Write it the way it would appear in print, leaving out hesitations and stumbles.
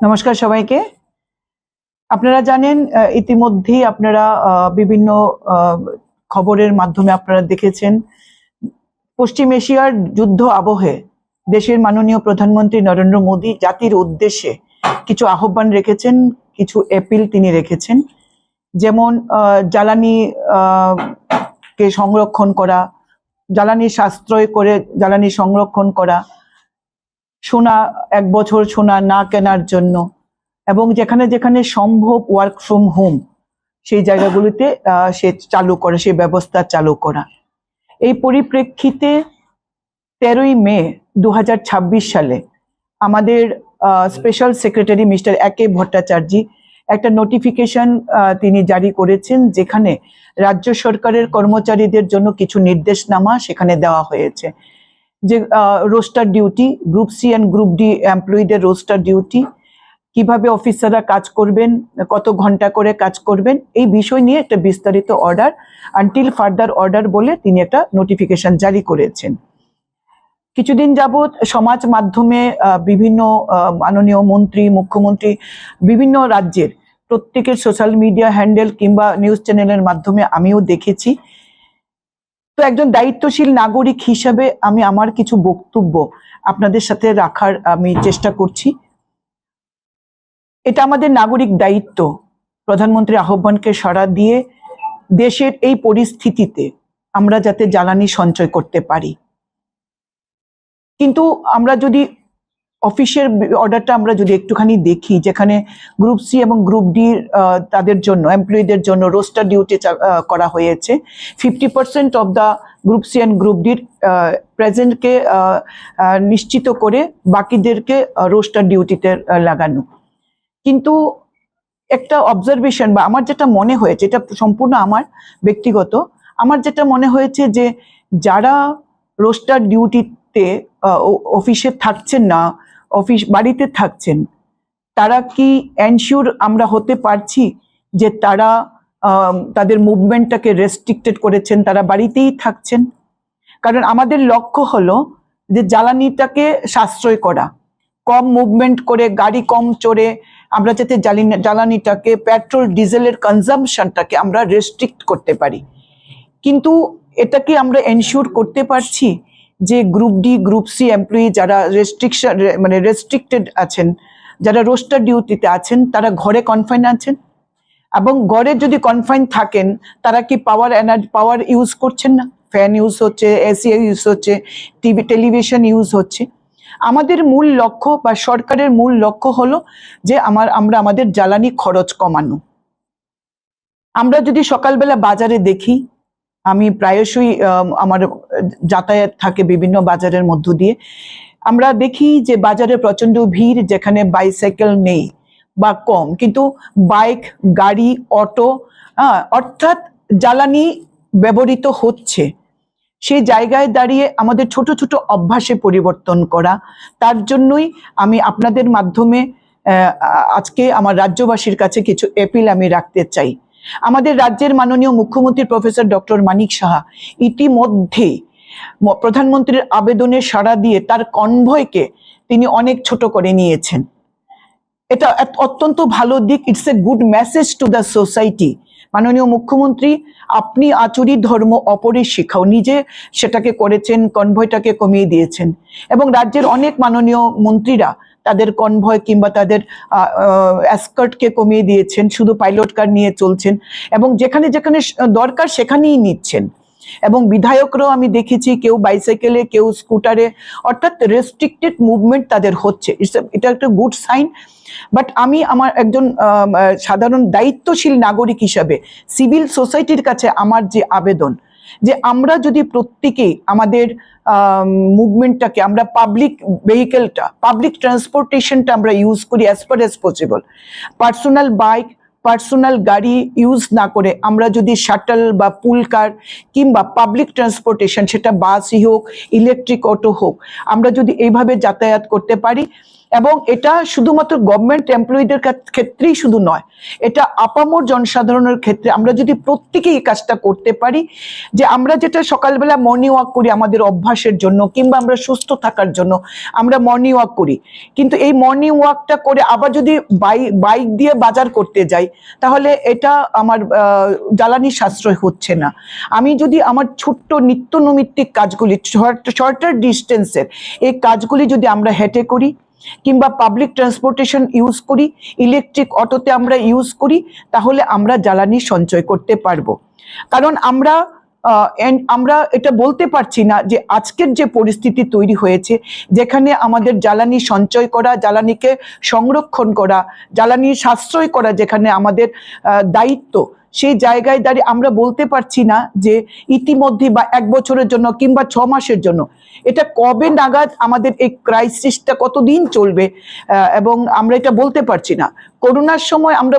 নমস্কার সবাইকে। আপনারা জানেন ইতিমধ্যেই আপনারা বিভিন্ন খবরের মাধ্যমে আপনারা দেখেছেন পশ্চিম এশিয়ার যুদ্ধ আবহে দেশের মাননীয় প্রধানমন্ত্রী নরেন্দ্র মোদী জাতির উদ্দেশ্যে কিছু আহ্বান রেখেছেন, কিছু অ্যাপিল তিনি রেখেছেন। যেমন জ্বালানি কে সংরক্ষণ করা, জ্বালানি সাশ্রয় করে জ্বালানি সংরক্ষণ করা, সোনা 1 বছর সোনা না কেনার জন্য, এবং যেখানে যেখানে সম্ভব ওয়ার্ক ফ্রম হোম সেই জায়গাগুলিতে সে চালু করে, সেই ব্যবস্থা চালু করা। এই পরিপ্রেক্ষিতে 13ই মে 2026 সালে আমাদের স্পেশাল সেক্রেটারি মিস্টার একে ভট্টাচার্য একটা নোটিফিকেশন তিনি জারি করেছেন, যেখানে রাজ্য সরকারের কর্মচারীদের জন্য কিছু নির্দেশনামা সেখানে দেওয়া হয়েছে। যে roster duty, group C and group D এমপ্লয়ীদের রোস্টার ডিউটি, কিভাবে অফিসাররা কাজ করবেন, কত ঘন্টা করে কাজ করবেন, এই বিষয় নিয়ে একটা বিস্তারিত অর্ডার, আনটিল ফার্দার অর্ডার বলে তিনি একটা নোটিফিকেশন জারি করেছেন। কিছুদিন যাবৎ সমাজ মাধ্যমে বিভিন্ন মাননীয় মন্ত্রী, মুখ্যমন্ত্রী, বিভিন্ন রাজ্যের প্রত্যেকের সোশ্যাল মিডিয়া হ্যান্ডেল কিংবা নিউজ চ্যানেলের মাধ্যমে আমিও দেখেছি। তো একজন দায়িত্বশীল নাগরিক হিসাবে আমি আমার কিছু বক্তব্য আপনাদের সাথে রাখার আমি চেষ্টা করছি। এটা আমাদের নাগরিক দায়িত্ব প্রধানমন্ত্রীর আহ্বানকে সাড়া দিয়ে দেশের এই পরিস্থিতিতে আমরা যাতে জ্বালানি সঞ্চয় করতে পারি। কিন্তু আমরা যদি অফিসের অর্ডারটা আমরা যদি একটুখানি দেখি, যেখানে গ্রুপ সি এবং গ্রুপ ডি তাদের জন্য এমপ্লয়ীদের জন্য রোস্টার ডিউটি করা হয়েছে, 50% of the group C and group ডির প্রেজেন্টকে নিশ্চিত করে বাকিদেরকে রোস্টার ডিউটিতে লাগানো। কিন্তু একটা অবজারভেশন বা আমার যেটা মনে হয়েছে, এটা সম্পূর্ণ আমার ব্যক্তিগত, আমার যেটা মনে হয়েছে যে যারা রোস্টার ডিউটিতে অফিসে থাকছেন না, বাড়িতে থাকছেন, তারা কি এনশিওর আমরা হতে পারছি যে তারা তাদের মুভমেন্টটাকে রেস্ট্রিক্টেড করেছেন, তারা বাড়িতেই থাকছেন? কারণ আমাদের লক্ষ্য হলো যে জ্বালানিটাকে সাশ্রয় করা, কম মুভমেন্ট করে, গাড়ি কম চড়ে আমরা যাতে জ্বালানিটাকে, পেট্রোল ডিজেলের কনজাম্পশনটাকে আমরা রেস্ট্রিক্ট করতে পারি। কিন্তু এটা কি আমরা এনশিওর করতে পারছি যে group D, group C employee যারা রেস্ট্রিক্টেড আছেন, যারা রোস্টার ডিউটিতে আছেন, তারা ঘরে কনফাইন আছেন? এবং ঘরে যদি কনফাইন থাকেন, তারা কি পাওয়ার ইউজ করছেন না? ফ্যান ইউজ হচ্ছে, এসি ইউজ হচ্ছে, টেলিভিশন ইউজ হচ্ছে। আমাদের মূল লক্ষ্য বা সরকারের মূল লক্ষ্য হলো যে আমরা আমাদের জ্বালানি খরচ কমানো। আমরা যদি সকালবেলা বাজারে দেখি, আমি প্রায়শই আমার যাতায়াত থাকে বিভিন্ন বাজারের মধ্য দিয়ে, আমরা দেখি যে বাজারে প্রচন্ড ভিড়, যেখানে বাইসাইকেল নেই বা কম, কিন্তু বাইক, গাড়ি, অটো, অর্থাৎ জ্বালানি ব্যবহৃত হচ্ছে। সেই জায়গায় দাঁড়িয়ে আমাদের ছোট ছোট অভ্যাসে পরিবর্তন করা, তার জন্যই আমি আপনাদের মাধ্যমে আজকে আমার রাজ্যবাসীর কাছে কিছু অ্যাপিল আমি রাখতে চাই। আমাদের রাজ্যের মাননীয় মুখ্যমন্ত্রী প্রফেসর ডক্টর মানিক সাহা ইতিমধ্যে প্রধানমন্ত্রীর আবেদনে সাড়া দিয়ে তার কনভয়কে তিনি অনেক ছোট করে নিয়েছেন। এটা অত্যন্ত ভালো দিক, it's a good message to the society. মাননীয় মুখ্যমন্ত্রী, আপনি আচরি ধর্ম অপরে শিখাও, নিজে সেটাকে করেছেন, কনভয়টাকে কমিয়ে দিয়েছেন। এবং রাজ্যের অনেক মাননীয় মন্ত্রীরা তাদের কনভয় কিংবা তাদের এসকর্টকে কমিয়ে দিয়েছেন, শুধু পাইলট কার নিয়ে চলছেন এবং যেখানে যেখানে দরকার সেখানেই নিচ্ছেন। এবং বিধায়করাও আমি দেখেছি কেউ বাইসাইকেলে, কেউ স্কুটারে, অর্থাৎ রেস্ট্রিক্টেড মুভমেন্ট তাদের হচ্ছে। এটা একটা গুড সাইন। বাট আমি আমার একজন সাধারণ দায়িত্বশীল নাগরিক হিসাবে সিভিল সোসাইটির কাছে আমার যে আবেদন, যে আমরা যদি প্রত্যেকেই আমাদের মুভমেন্টটাকে, আমরা পাবলিক ভেহিকেলটা, পাবলিক ট্রান্সপোর্টেশনটা আমরা ইউজ করি as far as possible. Personal bike, personal গাড়ি ইউজ না করে আমরা যদি শাটল বা পুল কার কিংবা পাবলিক ট্রান্সপোর্টেশন, সেটা বাসই হোক, ইলেকট্রিক অটো হোক, আমরা যদি এইভাবে যাতায়াত করতে পারি, এবং এটা শুধুমাত্র গভর্নমেন্ট এমপ্লয়ীদের ক্ষেত্রেই শুধু নয়, এটা আপামর জনসাধারণের ক্ষেত্রে আমরা যদি প্রত্যেকেই এই কাজটা করতে পারি, যে আমরা যেটা সকালবেলা মর্নিং ওয়াক করি আমাদের অভ্যাসের জন্য কিংবা আমরা সুস্থ থাকার জন্য আমরা মর্নিং ওয়াক করি, কিন্তু এই মর্নিং ওয়াকটা করে আবার যদি বাইক দিয়ে বাজার করতে যাই তাহলে এটা আমার জ্বালানি সাশ্রয় হচ্ছে না। আমি যদি আমার ছোট্ট নিত্য নৈমিত্তিক কাজগুলি শর্টার ডিস্টেন্সের এই কাজগুলি যদি আমরা হেঁটে করি কিংবা পাবলিক ট্রান্সপোর্টেশন ইউজ করি, ইলেকট্রিক অটোতে আমরা ইউজ করি, তাহলে আমরা জ্বালানি সঞ্চয় করতে পারবো। কারণ আমরা এটা বলতে পারছি না যে আজকের যে পরিস্থিতি তৈরি হয়েছে যেখানে আমাদের জ্বালানি সঞ্চয় করা, জ্বালানিকে সংরক্ষণ করা, জ্বালানি সাশ্রয় করা যেখানে আমাদের দায়িত্ব, সেই জায়গায় দাঁড়িয়ে আমরা বলতে পারছি না যে ইতিমধ্যে বা 1 বছরের জন্য কিংবা 6 মাসের জন্য, এটা কবে নাগাদ আমাদের এই ক্রাইসিসটা কতদিন চলবে এবং আমরা এটা বলতে পারছি না। করোনার সময় আমরা